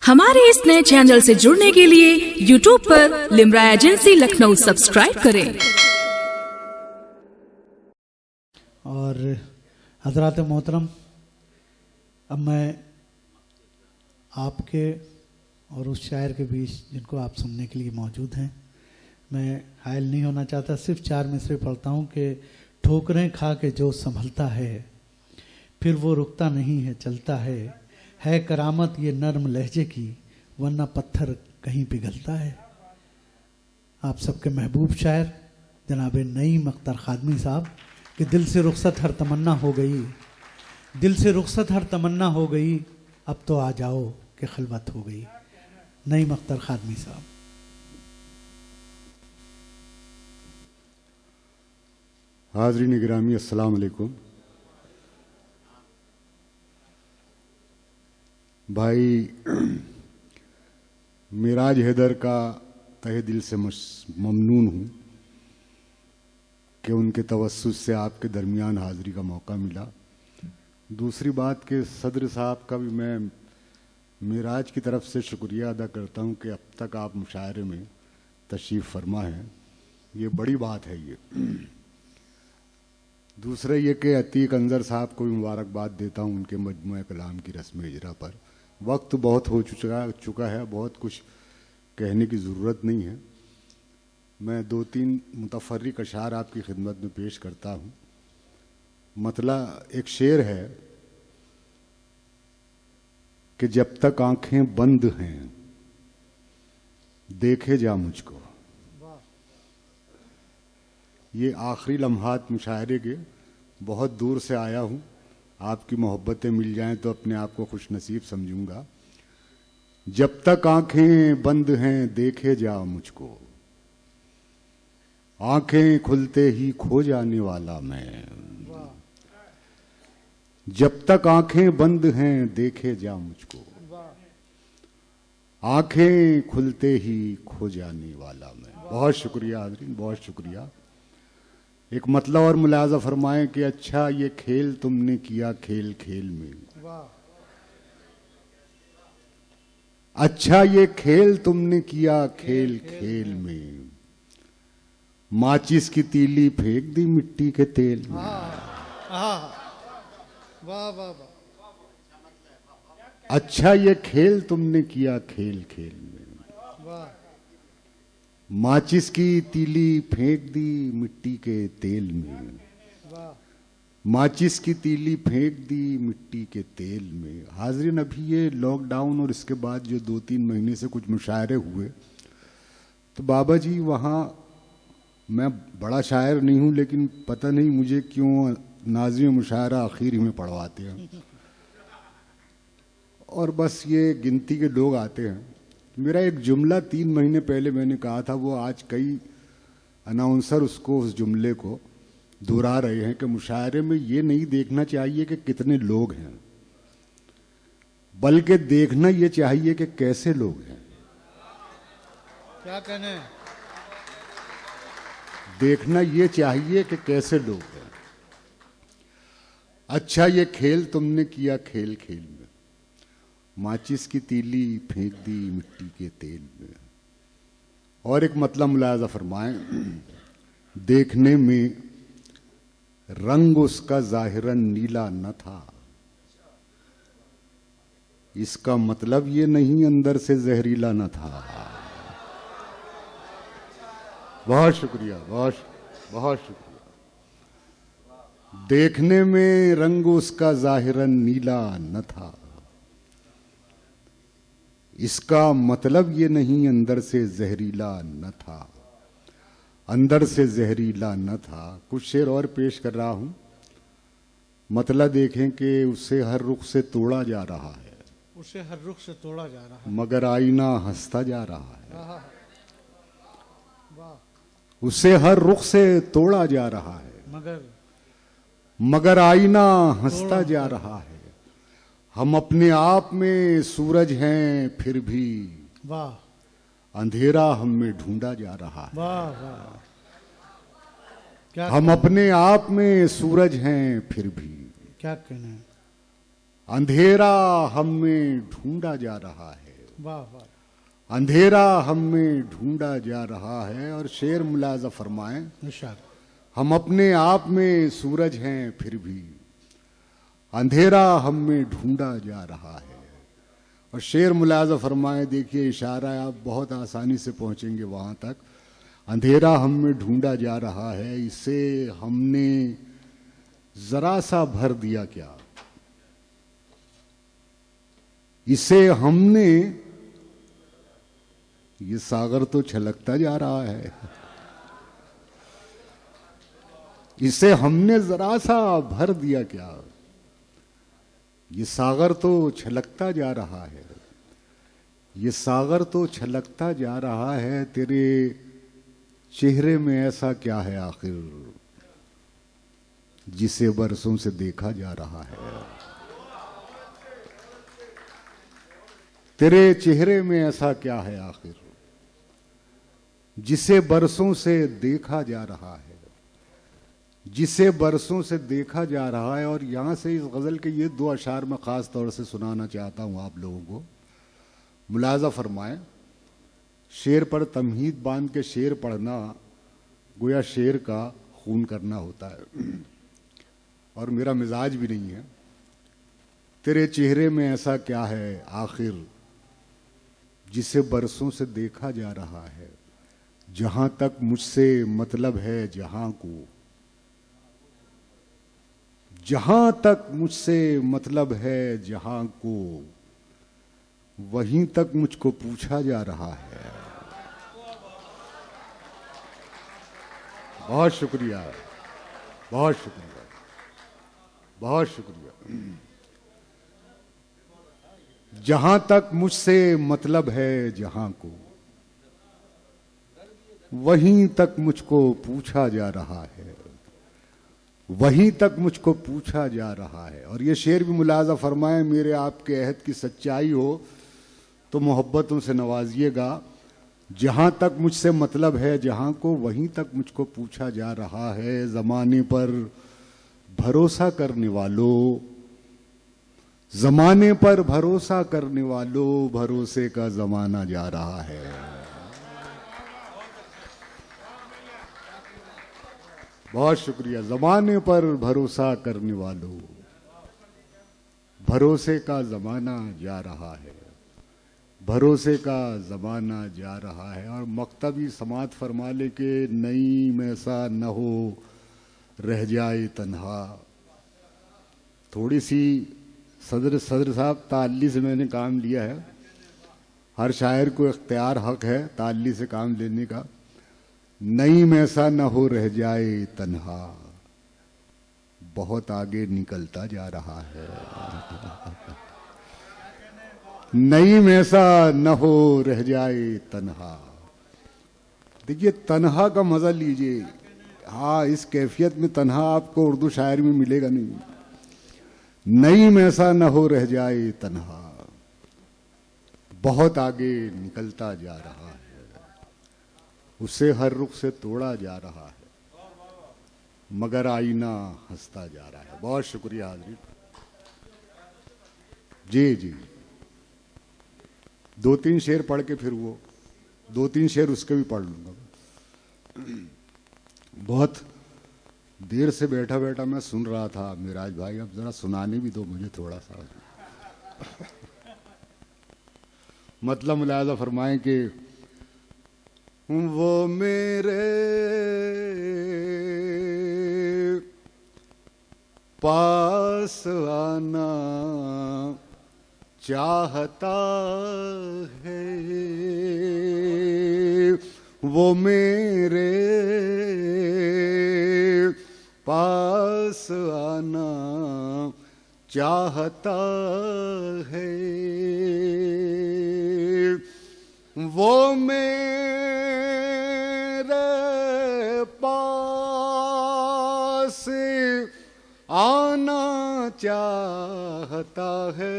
हमारे इस नए चैनल से जुड़ने के लिए YouTube पर लिम्रा एजेंसी लखनऊ सब्सक्राइब करें। और हजरात मोहतरम, अब मैं आपके और उस शायर के बीच जिनको आप सुनने के लिए मौजूद हैं, मैं हायल नहीं होना चाहता, सिर्फ 4 मिसरे पढ़ता हूँ कि ठोकरें खा के जो संभलता है फिर वो रुकता नहीं है, चलता है करामत ये नर्म लहजे की, वरना पत्थर कहीं पिघलता है। आप सबके महबूब शायर जनाब नईम अख्तर खादमी साहब कि दिल से रुखसत हर तमन्ना हो गई, दिल से रुखसत हर तमन्ना हो गई, अब तो आ जाओ कि खिलवत हो गई। नईम अख्तर खादमी साहब। हाज़रीन गिरामी, अस्सलाम वालेकुम। भाई मिराज हैदर का तहे दिल से ममनून हूँ कि उनके तवस्सुस से आपके दरमियान हाज़री का मौका मिला। दूसरी बात कि सदर साहब का भी मैं मिराज की तरफ से शुक्रिया अदा करता हूँ कि अब तक आप मुशायरे में तशरीफ़ फरमा हैं, ये बड़ी बात है। ये दूसरा ये कि अतीक अंजर साहब को भी मुबारकबाद देता हूँ उनके मजमूए कलाम की रस्म इजरा पर। वक्त बहुत हो चुका है, बहुत कुछ कहने की ज़रूरत नहीं है। मैं 2-3 मुतफर्रिक अशार आपकी खिदमत में पेश करता हूँ। मतलब एक शेर है कि जब तक आंखें बंद हैं देखे जा मुझको। ये आखिरी लम्हात मुशायरे के, बहुत दूर से आया हूँ, आपकी मोहब्बतें मिल जाएं तो अपने आप को खुश नसीब समझूंगा। जब तक आंखें बंद हैं देखे जा मुझको, आंखें खुलते ही खो जाने वाला मैं। जब तक आंखें बंद हैं देखे जा मुझको, आंखें खुलते ही खो जाने वाला मैं। बहुत शुक्रिया हाज़रीन, बहुत शुक्रिया। एक मतलब और मुलाजा फरमाएं कि अच्छा ये खेल तुमने किया खेल खेल में, अच्छा ये खेल तुमने किया खेल खेल में, माचिस की तीली फेंक दी मिट्टी के तेल में। अच्छा ये खेल तुमने किया खेल खेल में, माचिस की तीली फेंक दी मिट्टी के तेल में, माचिस की तीली फेंक दी मिट्टी के तेल में। हाज़रीन, अभी ये लॉकडाउन और इसके बाद जो 2-3 महीने से कुछ मुशायरे हुए, तो बाबा जी वहाँ, मैं बड़ा शायर नहीं हूँ लेकिन पता नहीं मुझे क्यों नाज़िम मुशायरा आखिर में पढ़वाते हैं और बस ये गिनती के लोग आते हैं। मेरा एक जुमला 3 महीने पहले मैंने कहा था, वो आज कई अनाउंसर उसको, उस जुमले को दोहरा रहे हैं कि मुशायरे में ये नहीं देखना चाहिए कि कितने लोग हैं, बल्कि देखना ये चाहिए कि कैसे लोग हैं। क्या कहने? देखना ये चाहिए कि कैसे लोग हैं। अच्छा ये खेल तुमने किया खेल खेल में, माचिस की तीली फेंक दी मिट्टी के तेल में। और एक मतलब मुलाजा फरमाएं, देखने में रंग उसका जाहिरन नीला न था, इसका मतलब ये नहीं अंदर से जहरीला न था। बहुत शुक्रिया, बहुत बहुत शुक्रिया। देखने में रंग उसका जाहिरन नीला न था, इसका मतलब ये नहीं अंदर से जहरीला न था, अंदर से जहरीला न था। कुछ शेर और पेश कर रहा हूं। मतलब देखें कि उसे हर रुख से तोड़ा जा रहा है, उसे हर रुख से तोड़ा जा रहा है, मगर आईना हंसता जा रहा है। उसे हर रुख से तोड़ा जा रहा है, मगर आईना हंसता जा रहा है। हम अपने आप में सूरज हैं फिर भी, वाह, अंधेरा हम में ढूंढा जा रहा है। वाह वाह, क्या हम अपने आप में सूरज हैं फिर भी, क्या कहना है, अंधेरा हम में ढूंढा जा रहा है। वाह वाह। अंधेरा हम में ढूंढा जा रहा है। और शेर मुलाजा फरमाएं, इरशाद। हम अपने आप में सूरज हैं फिर भी अंधेरा हम में ढूंढा जा रहा है। और शेर मुलाजा फरमाएं, देखिए इशारा है, आप बहुत आसानी से पहुंचेंगे वहां तक। अंधेरा हम में ढूंढा जा रहा है, इसे हमने जरा सा भर दिया क्या, इसे हमने, ये सागर तो छलकता जा रहा है, इसे हमने जरा सा भर दिया क्या, ये सागर तो छलकता जा रहा है, ये सागर तो छलकता जा रहा है। तेरे चेहरे में ऐसा क्या है आखिर जिसे बरसों से देखा जा रहा है, तेरे चेहरे में ऐसा क्या है आखिर जिसे बरसों से देखा जा रहा है, जिसे बरसों से देखा जा रहा है। और यहां से इस गजल के ये दो अशार मैं खास तौर से सुनाना चाहता हूं आप लोगों को। मुलाजा फरमाएं, शेर पर तमहीद बांध के शेर पढ़ना गोया शेर का खून करना होता है, और मेरा मिजाज भी नहीं है। तेरे चेहरे में ऐसा क्या है आखिर जिसे बरसों से देखा जा रहा है, जहां तक मुझसे मतलब है जहां को, जहां तक मुझसे मतलब है जहां को, वहीं तक मुझको पूछा जा रहा है। बहुत शुक्रिया, बहुत शुक्रिया, बहुत शुक्रिया। जहां तक मुझसे मतलब है जहां को, वहीं तक मुझको पूछा जा रहा है, वहीं तक मुझको पूछा जा रहा है। और ये शेर भी मुलाजा फरमाए, मेरे आपके अहद की सच्चाई हो तो मोहब्बतों से नवाजिएगा। जहां तक मुझसे मतलब है जहां को, वहीं तक मुझको पूछा जा रहा है। जमाने पर भरोसा करने वालों, जमाने पर भरोसा करने वालों, भरोसे का जमाना जा रहा है। बहुत शुक्रिया। जमाने पर भरोसा करने वालों, भरोसे का जमाना जा रहा है, भरोसे का जमाना जा रहा है। और मक्तबी समात फरमा ले के नईम ऐसा न हो रह जाए तन्हा। थोड़ी सी सदर साहब ताल्ली से मैंने काम लिया है। हर शायर को इख्तियार हक है ताल्ली से काम लेने का। नईम ऐसा न हो रह जाए तन्हा, बहुत आगे निकलता जा रहा है। नईम ऐसा न हो रह जाए तन्हा। देखिए तन्हा का मजा लीजिए। हाँ, इस कैफियत में तन्हा आपको उर्दू शायर में मिलेगा नहीं। नईम ऐसा न हो रह जाए तन्हा, बहुत आगे निकलता जा रहा है, उसे हर रुख से तोड़ा जा रहा है, मगर आईना हंसता जा रहा है। बहुत शुक्रिया हाजिर जी। जी, दो तीन शेर पढ़ के फिर वो दो तीन शेर उसके भी पढ़ लूंगा। बहुत देर से बैठा बैठा मैं सुन रहा था मिराज भाई, अब जरा सुनाने भी दो मुझे थोड़ा सा। मतलब मुलाजा फरमाएं कि वो मेरे पास आना चाहता है, वो मेरे पास आना चाहता है, वो मेरे पास आना चाहता है,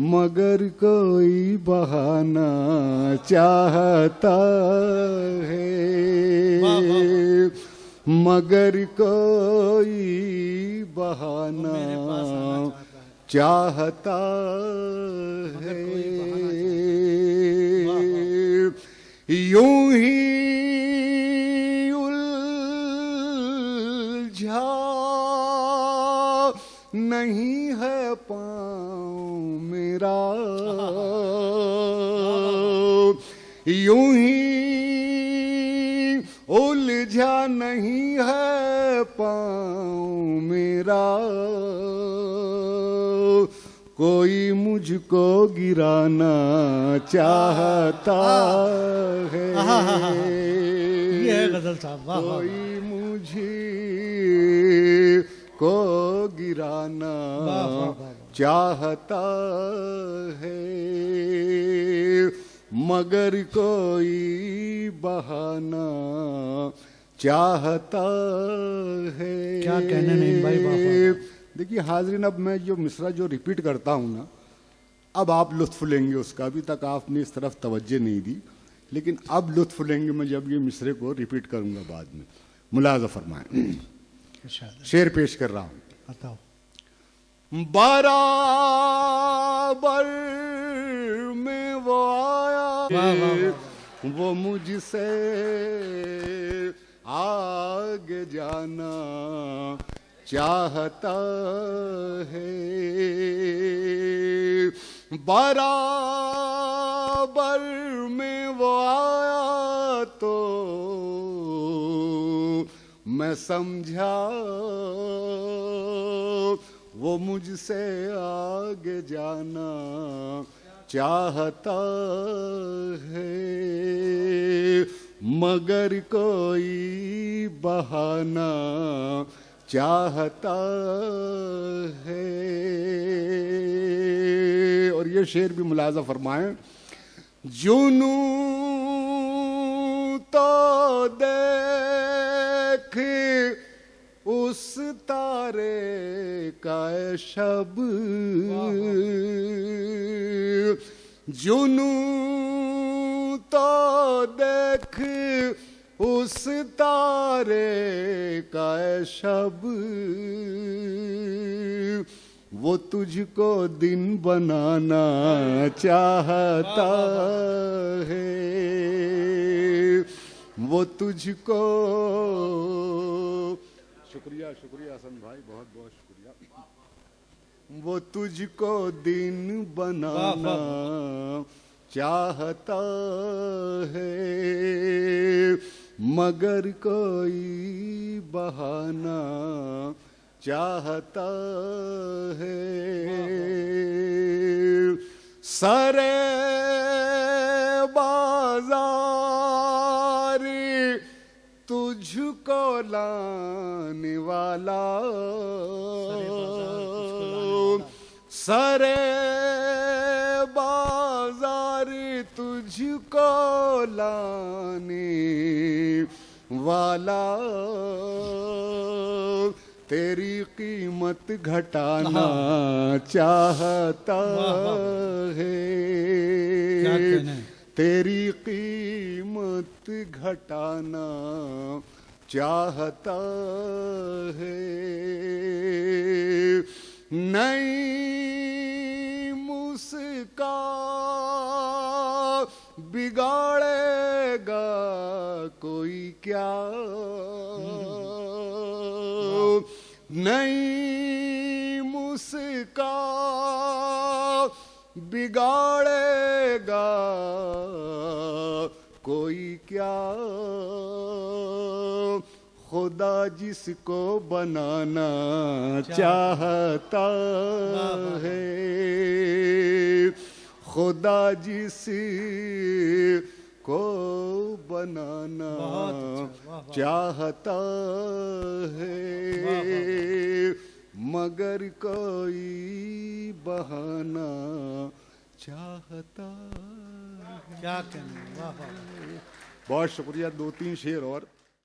मगर कोई बहाना चाहता है, मगर कोई बहाना चाहता है। यूं ही उलझा नहीं है पाँव मेरा, यूं ही उलझा नहीं है पाँव मेरा, कोई मुझको गिराना चाहता है। ये है गजल साहब, वाह वाह। कोई मुझे को गिराना वाह, वाह, वाह। चाहता है, मगर कोई बहाना चाहता है। क्या कहने नहीं भाई, वाह, वाह। देखिए हाजरीन, अब मैं जो मिसरा जो रिपीट करता हूँ ना, अब आप लुत्फ लेंगे उसका। अभी तक आपने इस तरफ तवज्जो नहीं दी, लेकिन अब लुत्फ लेंगे मैं जब ये मिसरे को रिपीट करूंगा बाद में। मुलाज़ा फरमाएं, शेर पेश कर रहा हूँ। बताओ। बराबर में वो आया, वाह, वाह, वाह। वो मुझसे आगे जाना चाहता है। बराबर में वो आया तो मैं समझा वो मुझसे आगे जाना चाहता है, मगर कोई बहाना चाहता है। और ये शेर भी मुलाजा फरमाएं। जुनू तो देख उस तारे का शब, जुनू तो देख उस तारे का शब, वो तुझको दिन बनाना चाहता है, वो तुझको। शुक्रिया शुक्रिया हसन भाई, बहुत बहुत शुक्रिया। वो तुझको दिन बनाना चाहता है, मगर कोई बहाना चाहता है। सरे बाजार तुझको लाने वाला, सरे बाजार तुझको लाने वाला, तेरी कीमत घटाना चाहता है, तेरी कीमत घटाना चाहता है। नई मुस्कान बिगाड़ेगा कोई क्या, नई मुस्कान बिगाड़ेगा कोई क्या, खुदा जिसको बनाना चाहता है, खुदा जिसको बनाना चाहता है, मगर कोई बहाना चाहता है। क्या कहना। वाह वाह। बहुत शुक्रिया। 2-3 शेर और